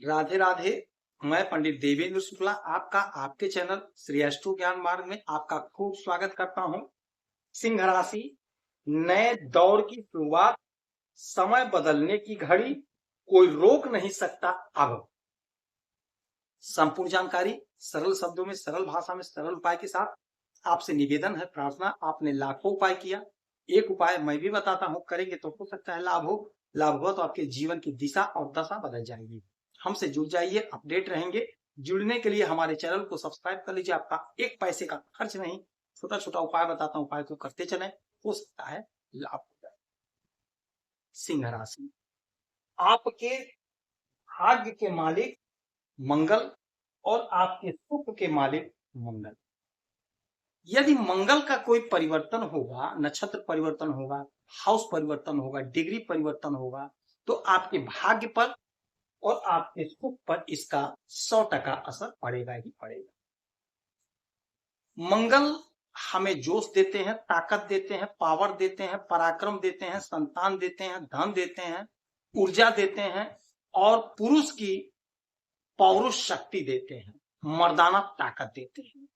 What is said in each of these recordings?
राधे राधे। मैं पंडित देवेंद्र शुक्ला आपका आपके चैनल श्री अष्टो ज्ञान मार्ग में आपका खूब स्वागत करता हूं। सिंह राशि, नए दौर की शुरुआत, समय बदलने की घड़ी, कोई रोक नहीं सकता। अब संपूर्ण जानकारी सरल शब्दों में, सरल भाषा में, सरल उपाय के साथ आपसे निवेदन है, प्रार्थना। आपने लाखों उपाय किया, एक उपाय मैं भी बताता हूं, करेंगे तो हो सकता है लाभ हो। लाभ हुआ तो आपके जीवन की दिशा और दशा बदल जाएगी। हमसे जुड़ जाइए, अपडेट रहेंगे। जुड़ने के लिए हमारे चैनल को सब्सक्राइब कर लीजिए। आपका एक पैसे का खर्च नहीं, छोटा छोटा उपाय बताता हूं, उपाय को करते चलें, हो सकता है लाभ हो जाए। सिंह राशि, आपके भाग्य के मालिक मंगल और आपके सुख के मालिक मंगल। यदि मंगल का कोई परिवर्तन होगा, नक्षत्र परिवर्तन होगा, हाउस परिवर्तन होगा, डिग्री परिवर्तन होगा, तो आपके भाग्य पर और आपके सुख पर इसका 100% असर पड़ेगा ही पड़ेगा। मंगल हमें जोश देते हैं, ताकत देते हैं, पावर देते हैं, पराक्रम देते हैं, संतान देते हैं, धन देते हैं, ऊर्जा देते हैं और पुरुष की पौरुष शक्ति देते हैं, मर्दाना ताकत देते हैं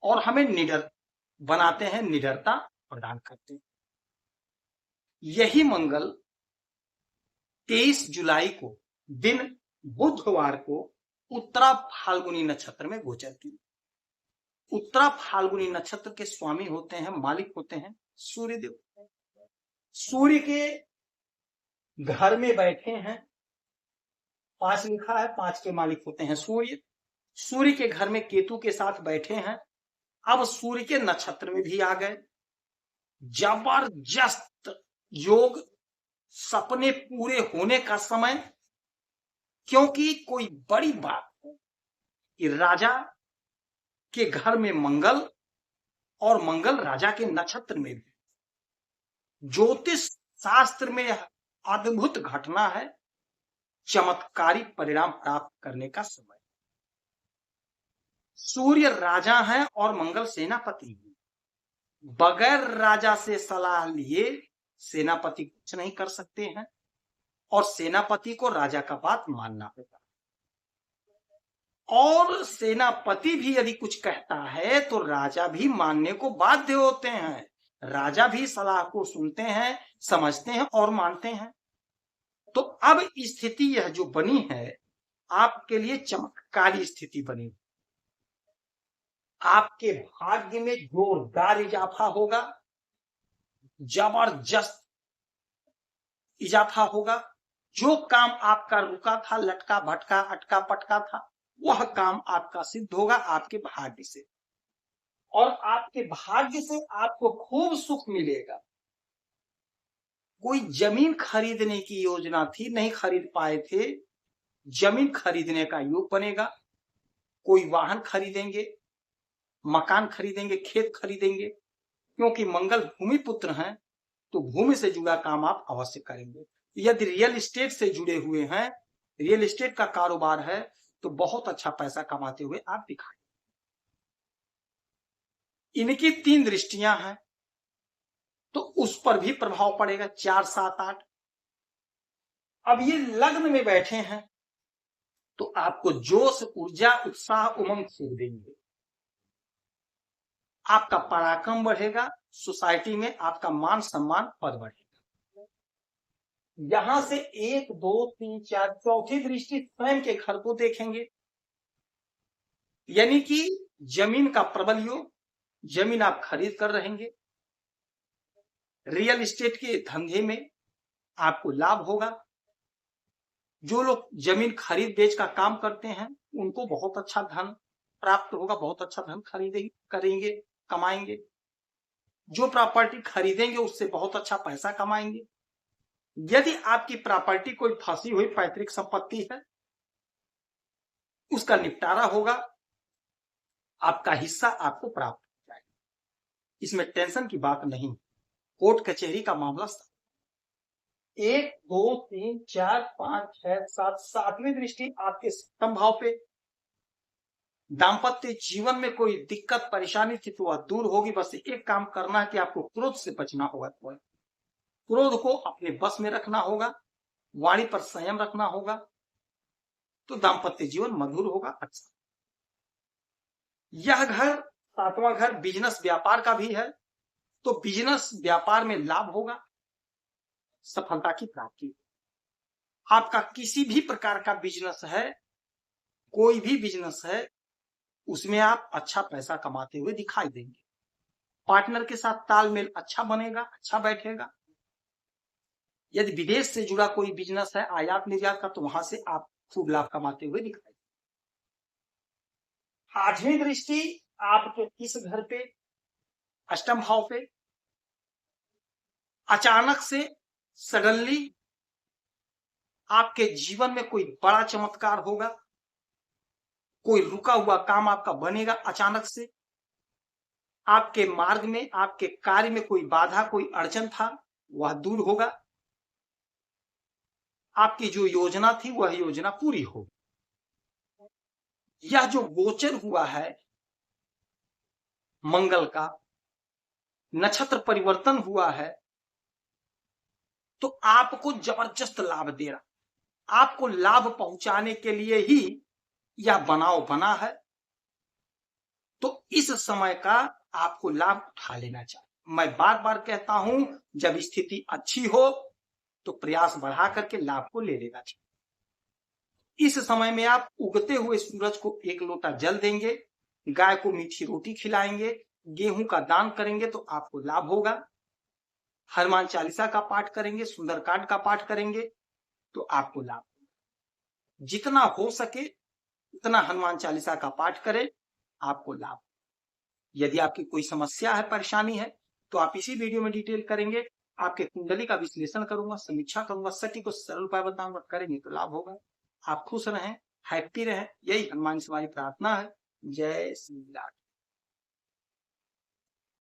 और हमें निडर बनाते हैं, निडरता प्रदान करते हैं। यही मंगल 23 जुलाई को दिन बुधवार को उत्तरा फाल्गुनी नक्षत्र में गोचर की। उत्तरा फाल्गुनी नक्षत्र के स्वामी होते हैं, मालिक होते हैं सूर्यदेव। सूर्य के घर में बैठे हैं, 5 लिखा है, 5 के मालिक होते हैं सूर्य। सूर्य के घर में केतु के साथ बैठे हैं, अब सूर्य के नक्षत्र में भी आ गए। जबरदस्त योग, सपने पूरे होने का समय, क्योंकि कोई बड़ी बात है कि राजा के घर में मंगल और मंगल राजा के नक्षत्र में भी। ज्योतिष शास्त्र में अद्भुत घटना है, चमत्कारी परिणाम प्राप्त करने का समय। सूर्य राजा है और मंगल सेनापति है। बगैर राजा से सलाह लिए सेनापति कुछ नहीं कर सकते हैं और सेनापति को राजा का बात मानना होगा। और सेनापति भी यदि कुछ कहता है तो राजा भी मानने को बाध्य होते हैं। राजा भी सलाह को सुनते हैं, समझते हैं और मानते हैं। तो अब स्थिति यह जो बनी है, आपके लिए चमत्कारी स्थिति बनी। आपके भाग्य में जोरदार इजाफा होगा, जबरदस्त इजाफा होगा। जो काम आपका रुका था, लटका भटका अटका पटका था, वह काम आपका सिद्ध होगा आपके भाग्य से। और आपके भाग्य से आपको खूब सुख मिलेगा। कोई जमीन खरीदने की योजना थी, नहीं खरीद पाए थे, जमीन खरीदने का योग बनेगा। कोई वाहन खरीदेंगे, मकान खरीदेंगे, खेत खरीदेंगे, क्योंकि मंगल भूमि पुत्र हैं तो भूमि से जुड़ा काम आप अवश्य करेंगे। यदि रियल एस्टेट से जुड़े हुए हैं, रियल एस्टेट का कारोबार है, तो बहुत अच्छा पैसा कमाते हुए आप दिखाएंगे। इनकी 3 दृष्टियां हैं तो उस पर भी प्रभाव पड़ेगा, 4, 7, 8। अब ये लग्न में बैठे हैं तो आपको जोश, ऊर्जा, उत्साह, उमंग छू देंगे। आपका पराक्रम बढ़ेगा, सोसाइटी में आपका मान सम्मान पद बढ़ेगा। यहां से 1, 2, 3, 4 चौथी दृष्टि स्वयं के घर को देखेंगे, यानी कि जमीन का प्रबल योग, जमीन आप खरीद कर रहेंगे। रियल एस्टेट के धंधे में आपको लाभ होगा। जो लोग जमीन खरीद बेच का काम करते हैं उनको बहुत अच्छा धन प्राप्त होगा, बहुत अच्छा धन खरीदेंगे, करेंगे, कमाएंगे। जो प्रॉपर्टी खरीदेंगे उससे बहुत अच्छा पैसा कमाएंगे। यदि आपकी प्रॉपर्टी कोई फंसी हुई पैतृक संपत्ति है, उसका निपटारा होगा, आपका हिस्सा आपको प्राप्त हो जाएगा। इसमें टेंशन की बात नहीं। कोर्ट कचहरी का मामला 1, 2, 3, 4, 5, 6, 7 सातवीं दृष्टि आपके 7वें भाव पे। दाम्पत्य जीवन में कोई दिक्कत परेशानी थी तो वह दूर होगी। बस एक काम करना है कि आपको क्रोध से बचना होगा। क्रोध को अपने बस में रखना होगा, वाणी पर संयम रखना होगा। तो दाम्पत्य जीवन मधुर होगा। अच्छा, यह घर 7वां घर बिजनेस व्यापार का भी है, तो बिजनेस व्यापार में लाभ होगा, सफलता की प्राप्ति। आपका किसी भी प्रकार का बिजनेस है, कोई भी बिजनेस है, उसमें आप अच्छा पैसा कमाते हुए दिखाई देंगे। पार्टनर के साथ तालमेल अच्छा बनेगा, अच्छा बैठेगा। यदि विदेश से जुड़ा कोई बिजनेस है, आयात निर्यात का, तो वहां से आप खूब लाभ कमाते हुए दिखाई। 8वीं दृष्टि आपके इस घर पे, अष्टम भाव पे, अचानक से सडनली आपके जीवन में कोई बड़ा चमत्कार होगा, कोई रुका हुआ काम आपका बनेगा अचानक से। आपके मार्ग में, आपके कार्य में कोई बाधा, कोई अड़चन था, वह दूर होगा। आपकी जो योजना थी वह योजना पूरी हो। यह जो गोचर हुआ है मंगल का, नक्षत्र परिवर्तन हुआ है, तो आपको जबरदस्त लाभ दे रहा, आपको लाभ पहुंचाने के लिए ही यह बनाव बना है। तो इस समय का आपको लाभ उठा लेना चाहिए। मैं बार बार कहता हूं, जब स्थिति अच्छी हो तो प्रयास बढ़ा करके लाभ को ले लेना चाहिए। इस समय में आप उगते हुए सूरज को 1 लोटा जल देंगे, गाय को मीठी रोटी खिलाएंगे, गेहूं का दान करेंगे, तो आपको लाभ होगा। हनुमान चालीसा का पाठ करेंगे, सुंदरकांड का पाठ करेंगे, तो आपको लाभ होगा। जितना हो सके उतना हनुमान चालीसा का पाठ करें, आपको लाभ। यदि आपकी कोई समस्या है, परेशानी है, तो आप इसी वीडियो में डिटेल करेंगे। आपके कुंडली का विश्लेषण करूंगा, समीक्षा करूंगा, सटीक और सरल उपाय बताऊंगा, करेंगे तो लाभ होगा। आप खुश रहें, हैप्पी रहें, यही हनुमान से हमारी प्रार्थना है। जय श्री राम।